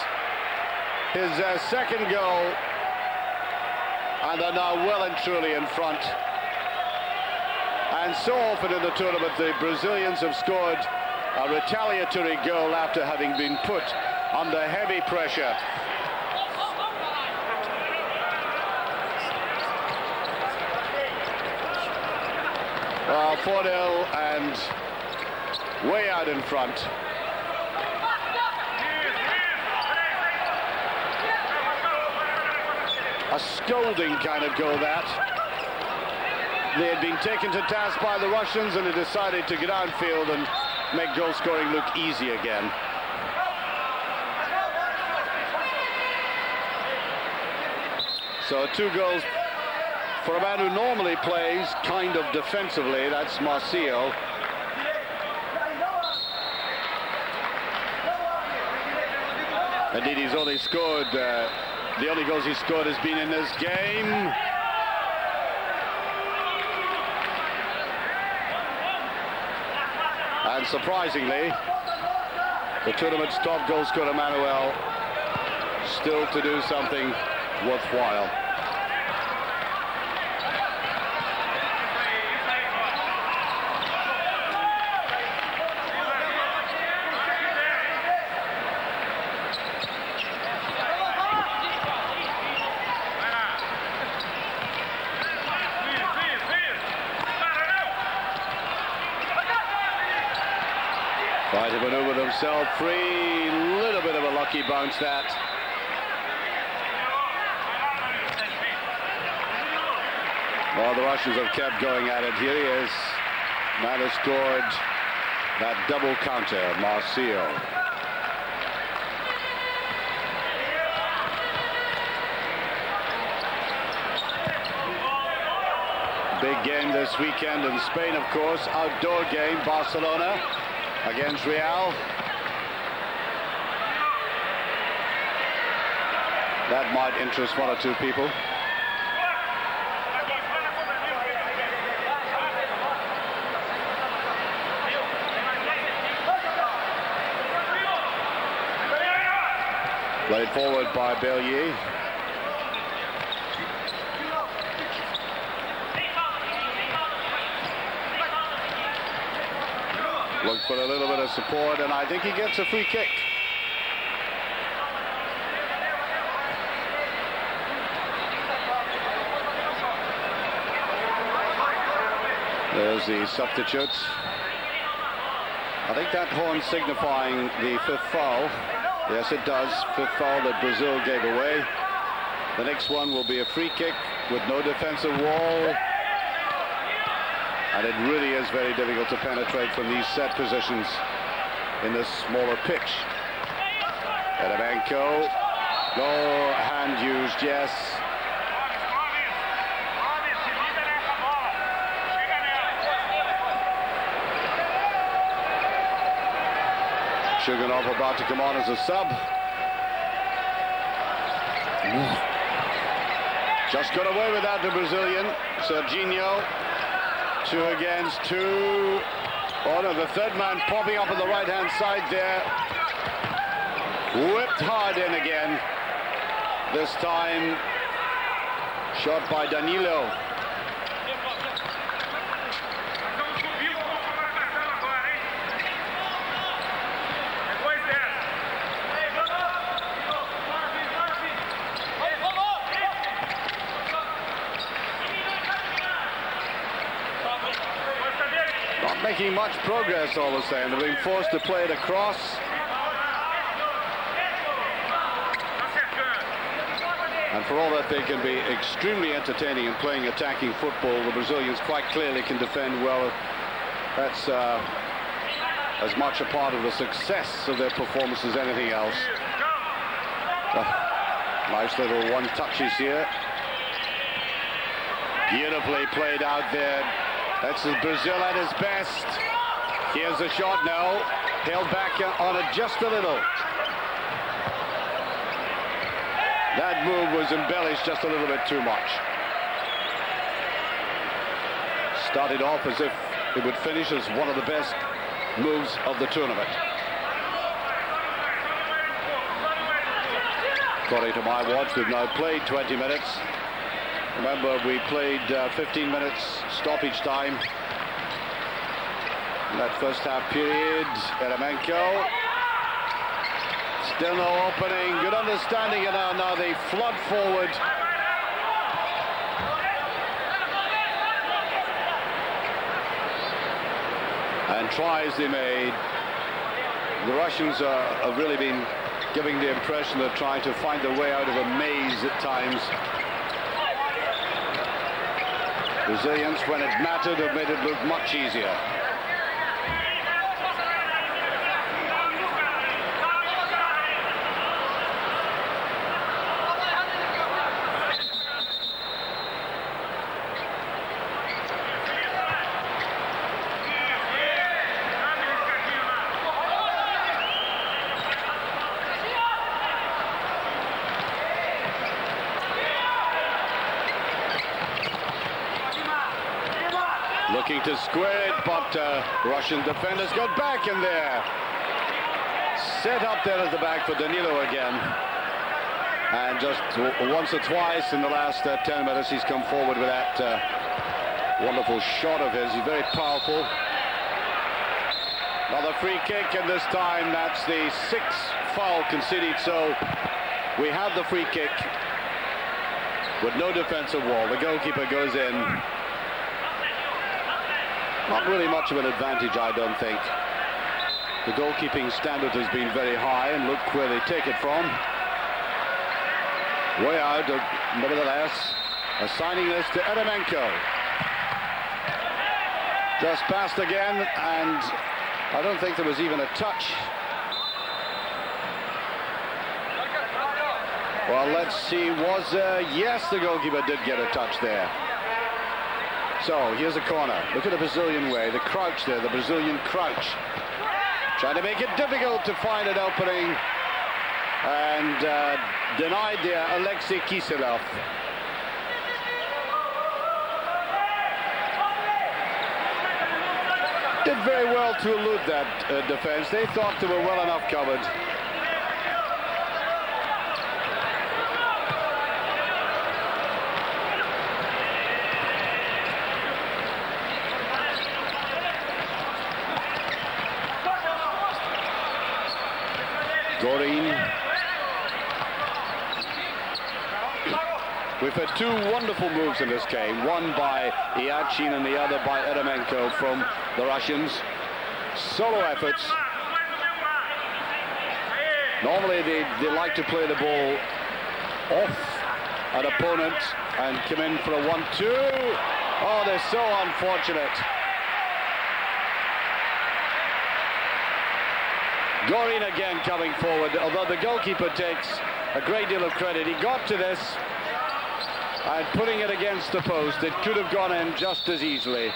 his second goal. And are now well and truly in front. And so often in the tournament, the Brazilians have scored a retaliatory goal after having been put under heavy pressure. Well, 4-0 and way out in front. A scolding kind of goal that. They had been taken to task by the Russians, and they decided to get outfield and make goal scoring look easy again. So 2 goals for a man who normally plays kind of defensively. That's Marsiu. Indeed, he's only scored the only goals he scored has been in this game. And surprisingly, the tournament's top goal scorer, Manуэль, still to do something worthwhile. Trying to maneuver himself free, little bit of a lucky bounce that. Well, the Russians have kept going at it. Here he is. Man has scored that double counter, Marsiu. Big game this weekend in Spain, of course. Outdoor game, Barcelona against Real. That might interest 1 or 2 people. Played forward by Bellier. Looked for a little bit of support, and I think he gets a free kick. There's the substitutes. I think that horn signifying the 5th foul. Yes, it does. 5th foul that Brazil gave away. The next one will be a free kick with no defensive wall. And it really is very difficult to penetrate from these set positions in this smaller pitch. Selemenko. No hand used, yes. Chugunov about to come on as a sub. Just got away with that, the Brazilian. Sержinьo. 2 against 2. Oh no, the third man popping up on the right-hand side there. Whipped hard in again. This time, shot by Danilo. Not making much progress all the same. They're being forced to play it across. And for all that they can be extremely entertaining in playing attacking football, the Brazilians quite clearly can defend well. That's as much a part of the success of their performance as anything else. Nice little one touches here. Beautifully played out there. That's Brazil at his best. Here's a shot now. Held back on it just a little. That move was embellished just a little bit too much. Started off as if it would finish as one of the best moves of the tournament. According to my watch, we've now played 20 minutes. Remember, we played 15 minutes stoppage time. In that first half period, Eremenko. Still no opening. Good understanding, and now they flood forward. And tries they made. The Russians have really been giving the impression they're trying to find their way out of a maze at times. Brazilians, when it mattered, have made it look much easier. Looking to square it, but Russian defenders got back in there. Set up there at the back for Danilo again. And just once or twice in the last 10 minutes, he's come forward with that wonderful shot of his. He's very powerful. Another free kick, and this time that's the 6th foul conceded. So we have the free kick with no defensive wall. The goalkeeper goes in. Not really much of an advantage, I don't think. The goalkeeping standard has been very high, and look where they take it from. Way out, nevertheless, assigning this to Eremenko. Just passed again, and I don't think there was even a touch. Well, let's see, yes, the goalkeeper did get a touch there. So, here's a corner. Look at the Brazilian way, the crouch there, the Brazilian crouch. Trying to make it difficult to find an opening. And denied there, Alexei Kiselov. Did very well to elude that defense. They thought they were well enough covered. Gorin. We've had two wonderful moves in this game, one by Iachin and the other by Eremenko from the Russians. Solo efforts. Normally they like to play the ball off an opponent and come in for a 1-2. Oh, they're so unfortunate. Gorin again coming forward, although the goalkeeper takes a great deal of credit. He got to this and putting it against the post. It could have gone in just as easily.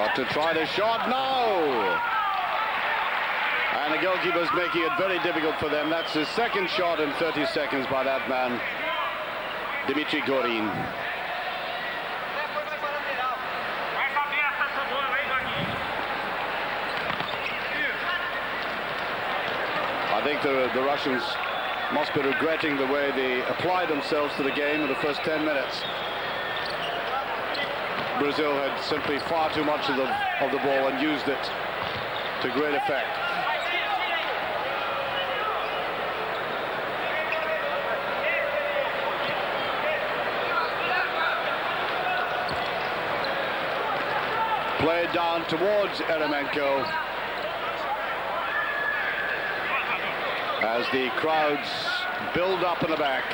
Got to try the shot now. And the goalkeeper's making it very difficult for them. That's his second shot in 30 seconds by that man, Dimitri Gorin. I think the Russians must be regretting the way they applied themselves to the game in the first 10 minutes. Brazil had simply far too much of the ball and used it to great effect. Played down towards Eremenko as the crowds build up in the back,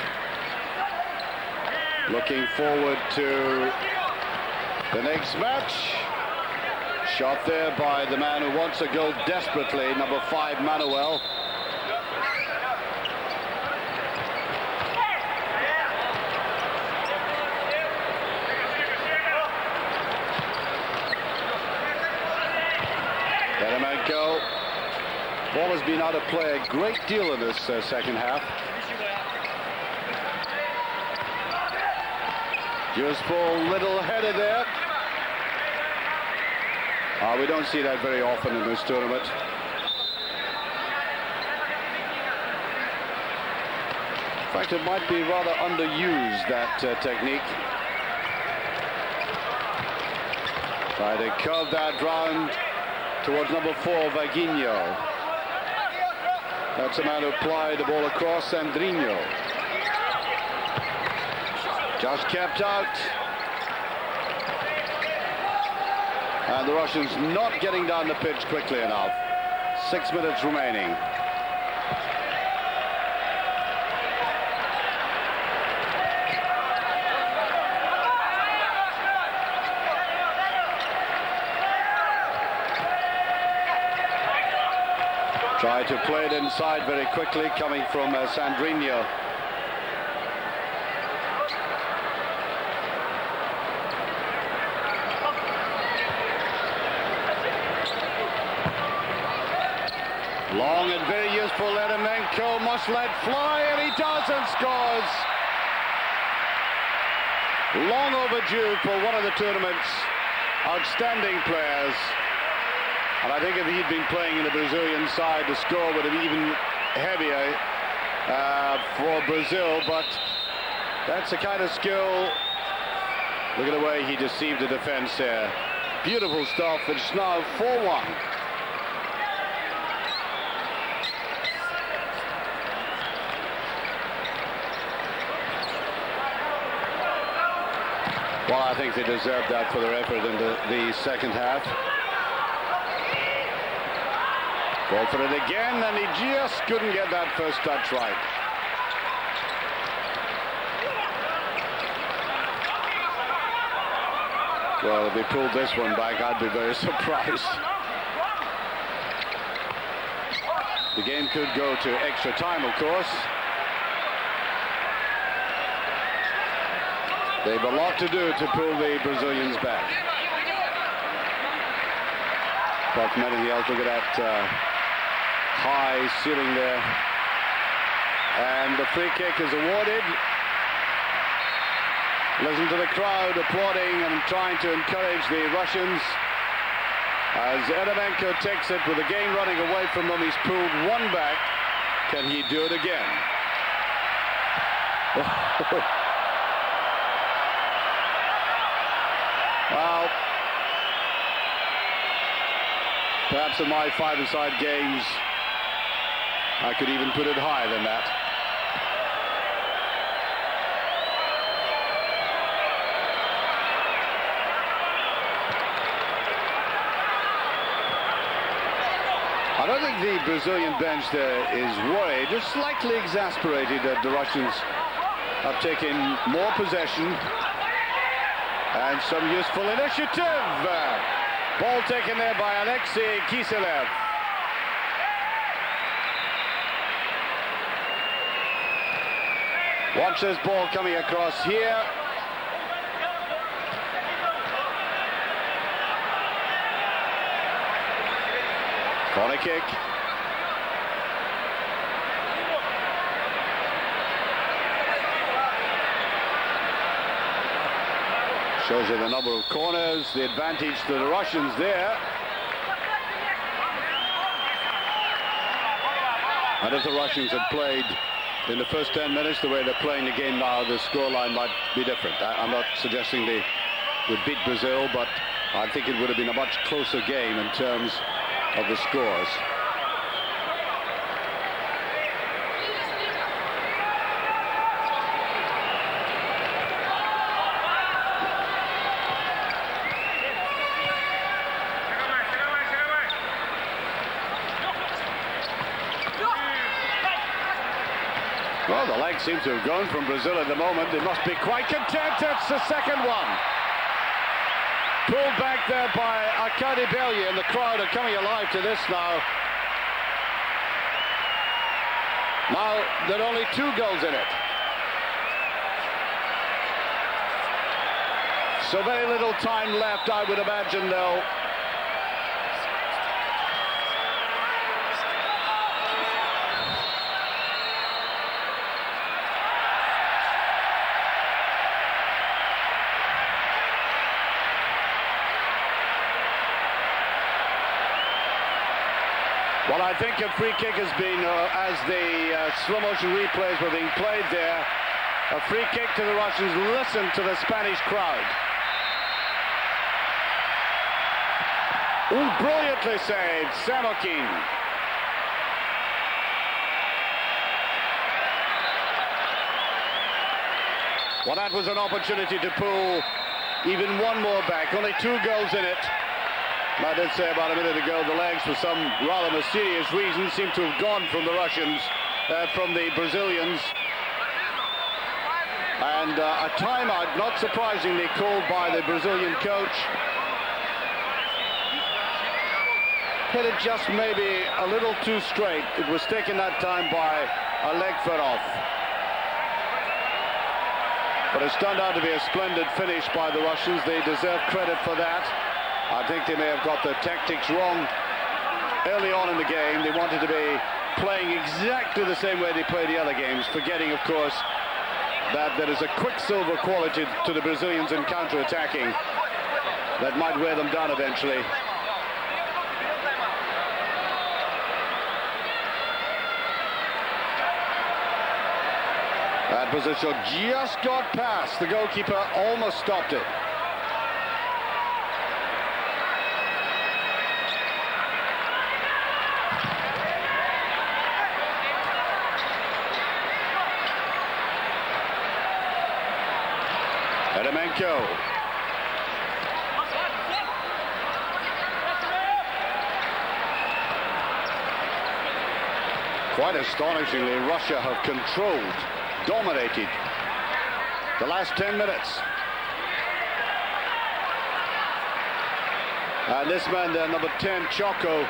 looking forward to the next match. Shot there by the man who wants a goal desperately, number 5, Manuel. Eremenko. Ball has been out of play a great deal in this second half. Useful little header there. We don't see that very often in this tournament. In fact, it might be rather underused, that technique. Try to curve that round towards number 4, Vaginьo. That's the man who applied the ball across, Sandraño. Just kept out. And the Russians not getting down the pitch quickly enough. 6 minutes remaining. Tried to play it inside very quickly, coming from Sandraño. Long and very useful. Eremenko must let fly, and he does and scores. Long overdue for one of the tournament's outstanding players. And I think if he'd been playing in the Brazilian side, the score would have even heavier for Brazil. But that's the kind of skill. Look at the way he deceived the defense there. Beautiful stuff. It's now 4-1. Well, I think they deserved that for their effort in the second half. Ball for it again, and he just couldn't get that first touch right. Well, if they pulled this one back, I'd be very surprised. The game could go to extra time, of course. They've a lot to do to pull the Brazilians back. Apart from anything else, look at that high ceiling there. And the free kick is awarded. Listen to the crowd applauding and trying to encourage the Russians. As Eremenko takes it with the game running away from him, he's pulled one back. Can he do it again? Well, perhaps in my five-a-side games, I could even put it higher than that. I don't think the Brazilian bench there is worried, just slightly exasperated that the Russians have taken more possession. And some useful initiative. Ball taken there by Alexei Kiselev. Watch this ball coming across here. Corner kick. Shows you the number of corners, the advantage to the Russians there. And if the Russians had played in the first 10 minutes the way they're playing the game now, the scoreline might be different. I'm not suggesting they would beat Brazil, but I think it would have been a much closer game in terms of the scores. Well, the legs seem to have gone from Brazil at the moment. They must be quite content. It's the second one. Pulled back there by Alecberov, and the crowd are coming alive to this now. Now, there are only 2 goals in it. So very little time left, I would imagine, though. Well, I think a free kick has been, as the slow motion replays were being played there, a free kick to the Russians. Listen to the Spanish crowd. Ooh, brilliantly saved, Samochin. Well, that was an opportunity to pull even one more back. Only 2 goals in it. I did say about a minute ago, the legs, for some rather mysterious reason, seem to have gone from the Russians, from the Brazilians. And a timeout, not surprisingly, called by the Brazilian coach. Hit it just maybe a little too straight. It was taken that time by Alecberov. But it's turned out to be a splendid finish by the Russians. They deserve credit for that. I think they may have got their tactics wrong early on in the game. They wanted to be playing exactly the same way they played the other games, forgetting, of course, that there is a quicksilver quality to the Brazilians in counter-attacking that might wear them down eventually. That position just got past. The goalkeeper almost stopped it. Quite astonishingly, Russia have controlled, dominated the last 10 minutes. And this man there, number 10, Choko,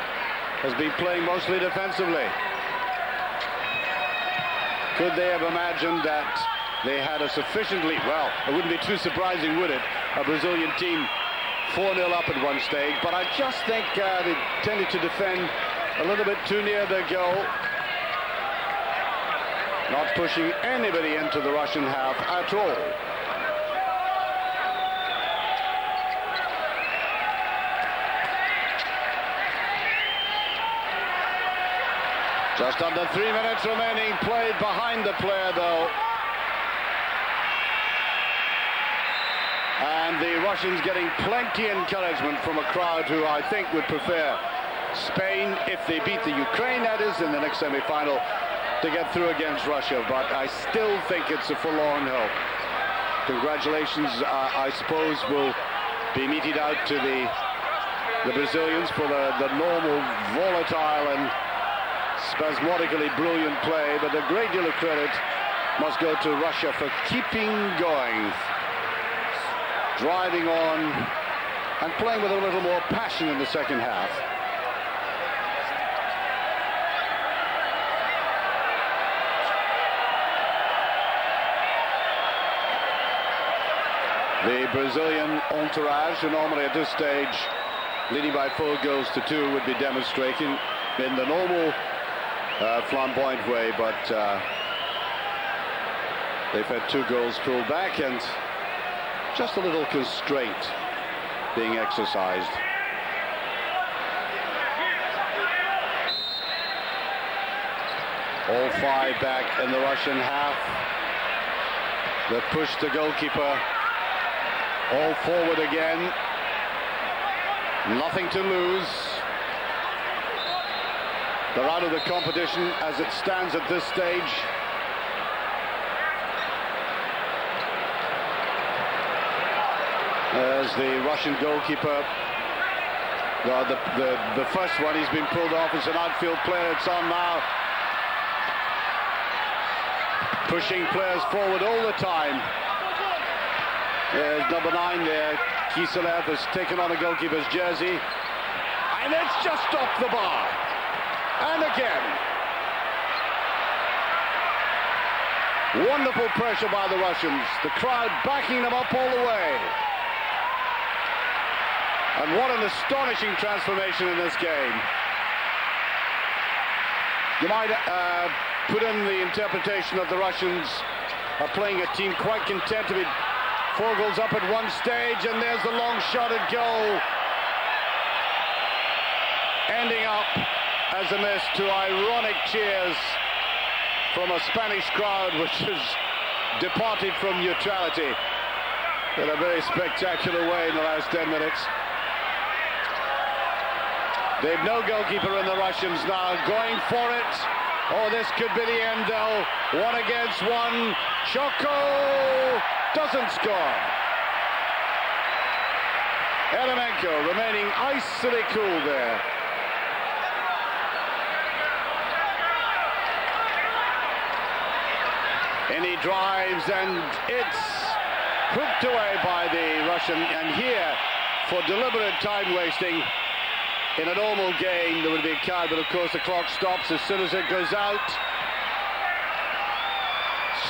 has been playing mostly defensively. Could they have imagined that they had a sufficiently, well, it wouldn't be too surprising, would it? A Brazilian team 4-0 up at one stage, but I just think they tended to defend a little bit too near their goal. Not pushing anybody into the Russian half at all. Just under 3 minutes remaining, played behind the player though. And the Russians getting plenty of encouragement from a crowd who I think would prefer Spain, if they beat the Ukraine, that is, in the next semi-final, to get through against Russia. But I still think it's a forlorn hope. Congratulations, I suppose, will be meted out to the Brazilians for the normal, volatile and spasmodically brilliant play, but a great deal of credit must go to Russia for keeping going, driving on, and playing with a little more passion in the second half. The Brazilian entourage, who normally at this stage, leading by 4 goals to 2, would be demonstrating in the normal flamboyant way, but they've had 2 goals pulled back and just a little constraint being exercised. All 5 back in the Russian half. They push the goalkeeper all forward again. Nothing to lose. They're out of the competition as it stands at this stage. As the Russian goalkeeper, the first one, he's been pulled off as an outfield player. It's on now. Pushing players forward all the time. There's number 9 there. Kiselev has taken on a goalkeeper's jersey. And it's just off the bar. And again. Wonderful pressure by the Russians. The crowd backing them up all the way. And what an astonishing transformation in this game. You might put in the interpretation that the Russians are playing a team quite content to be 4 goals up at one stage, and there's the long-shotted goal, ending up as a miss to ironic cheers from a Spanish crowd which has departed from neutrality in a very spectacular way in the last 10 minutes. They've no goalkeeper in the Russians now, going for it. Oh, this could be the end though. 1 against 1. Choko doesn't score. Eremenko remaining icily cool there. And he drives, and it's hooked away by the Russian. And here, for deliberate time wasting, in a normal game there would be a card, but of course the clock stops as soon as it goes out.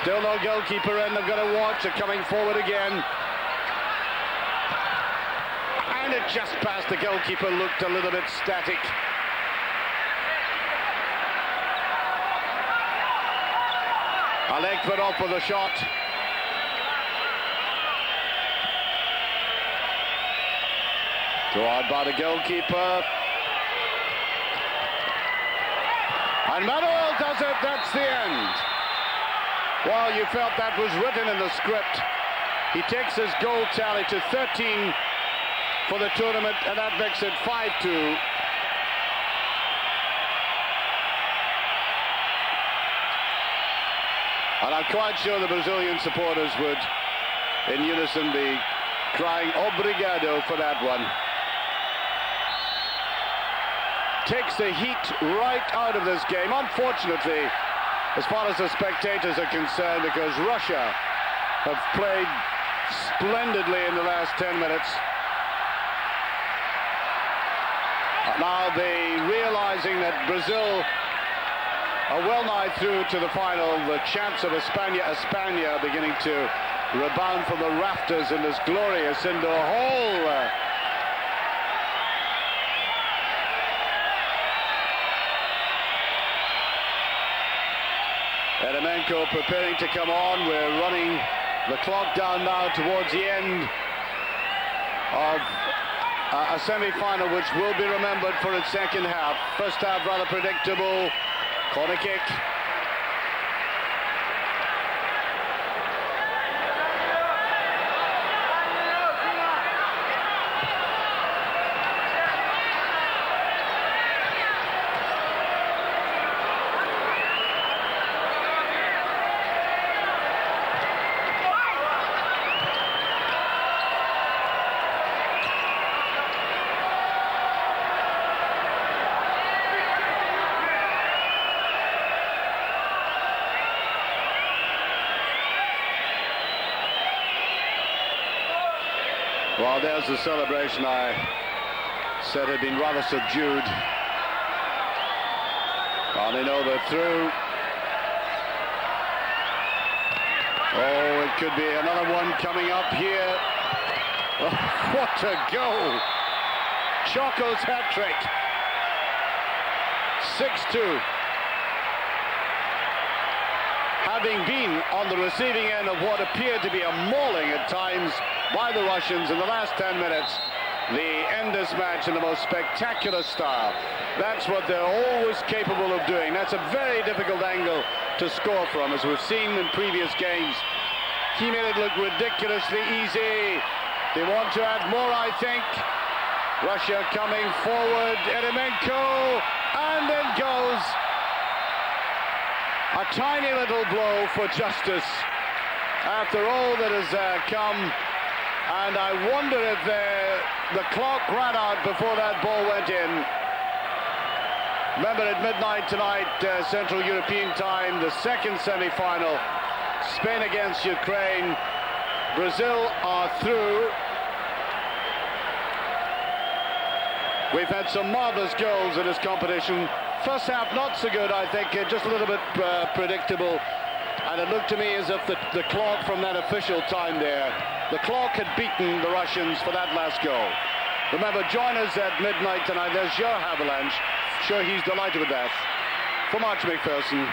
Still no goalkeeper in, they've got to watch. They're coming forward again. And it just past the goalkeeper, looked a little bit static. Aлекbеров with a shot. Go out by the goalkeeper. And Manуэль does it, that's the end. Well, you felt that was written in the script. He takes his goal tally to 13 for the tournament, and that makes it 5-2. And I'm quite sure the Brazilian supporters would, in unison, be crying obrigado for that one. Takes the heat right out of this game, unfortunately, as far as the spectators are concerned, because Russia have played splendidly in the last 10 minutes. Now they realizing that Brazil are well nigh through to the final. The chants of España beginning to rebound from the rafters in this glorious indoor hall. Eremenko preparing to come on. We're running the clock down now towards the end of a semi-final which will be remembered for its second half. First half rather predictable. Corner kick. Well, there's the celebration I said had been rather subdued. And they know they're through. Oh, it could be another one coming up here. Oh, what a goal! Choko's hat-trick. 6-2. Having been on the receiving end of what appeared to be a mauling at times by the Russians in the last 10 minutes, they end this match in the most spectacular style. That's what they're always capable of doing. That's a very difficult angle to score from, as we've seen in previous games. He made it look ridiculously easy. They want to add more, I think. Russia coming forward, Eremenko, and it goes. A tiny little blow for justice after all that has come. And I wonder if the clock ran out before that ball went in. Remember, at midnight tonight, Central European time, the second semi-final, Spain against Ukraine. Brazil are through. We've had some marvellous goals in this competition. First half not so good, I think, just a little bit predictable. And it looked to me as if the clock from that official time there, the clock had beaten the Russians for that last goal. Remember, join us at midnight tonight. There's Joe Havilanche. Sure, he's delighted with that. For Mark McPherson,